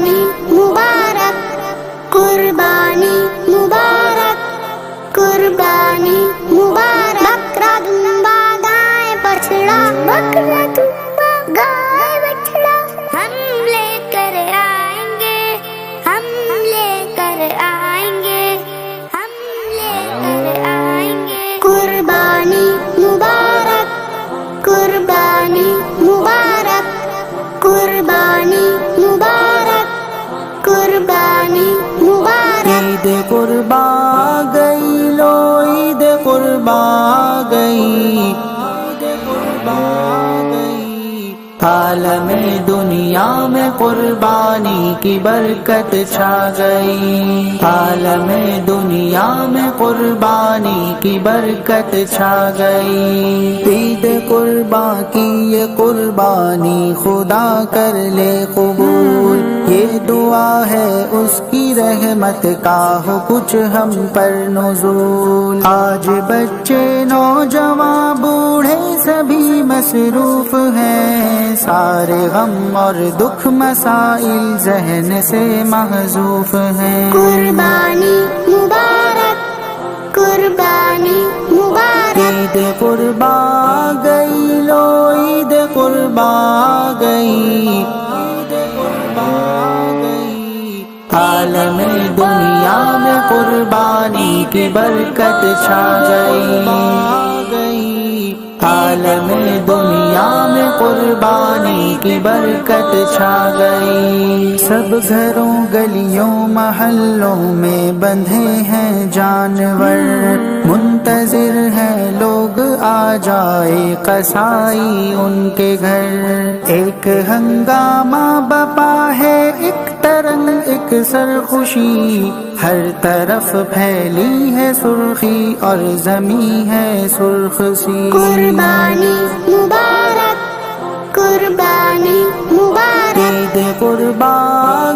कुर्बानी मुबारक, कुर्बानी मुबारक, कुर्बानी मुबारक। बकरा दुम्बा गाय बछड़ा, बकरा दुम्बा गाय बछड़ा, हम लेकर आएंगे, हम लेकर आएंगे, हम लेकर आएंगे। कुर्बानी मुबारक, कुर्बानी मुबारक, कुर्बानी मुबारक, कुर्बानी मुबारक। ईद कुर्बा गई लो, ईद कुर्बा गई, ईद कुर्बा गई। आलम दुनिया में कुर्बानी की बरकत छा गई, आलम दुनिया में कुर्बानी की बरकत छा गई। ईद कुर्बा की ये कुर्बानी खुदा कर ले कबूल, ये दुआ है उसकी रहमत का हो कुछ हम पर नुज़ूल। आज बच्चे नौजवां बूढ़े सभी मसरूफ हैं, सारे गम और दुख मसाइल ज़हन से महजूफ हैं। कुर्बानी मुबारक, कुर्बानी मुबारक। ईद कुर्बा गई लो, ईद कुर्बा गई, ईद कुर्बा गई। आलम दुनिया में कुर्बानी की बरकत छा गई, आलम दुनिया में कुर्बानी की बरकत छा गई। सब घरों गलियों महल्लों में बंधे हैं जानवर, मुंतजिर हैं लोग आ जाए कसाई उनके घर। एक हंगामा बपा है, एक तरंग एक सरखुशी, हर तरफ फैली है सुर्खी और ज़मीं है सुर्ख सी। कुर्बानी मुबारक, कुर्बानी मुबारक। ईद कुर्बा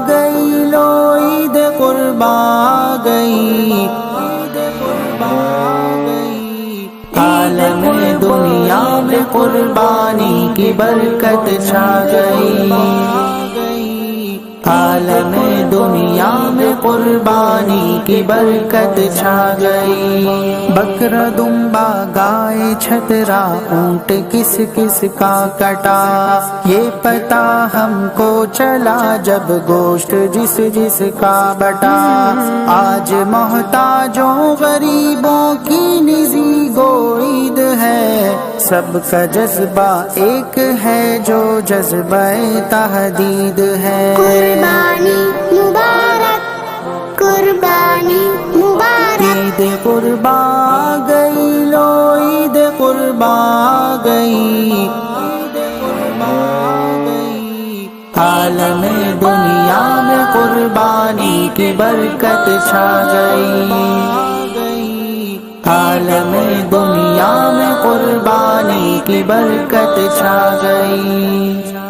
गई लो, ईद कुर्बा गई, ईद कुर्बा गई। आलम दुनिया में कुर्बानी की बरकत छा गई, आलम दुनिया में कुर्बानी की बरकत छा गई। बकरा दुम्बा गाय छतरा ऊंट किस किस का कटा, ये पता हमको चला जब गोश्त जिस जिस का बटा। आज मोहताजों गरीबों की निजी गो ईद है, सबका जज्बा एक है जो जज्बा तहदीद है। कुर्बानी मुबारक, कुर्बानी मुबारक। ईद कुर्बा गई लो, ईद कुर्बा गई, ईद कुर्बा गई। आलम दुनिया में कुर्बानी की बरकत छा गई, आलम दुनिया में कुर्बानी की बरकत छा गई।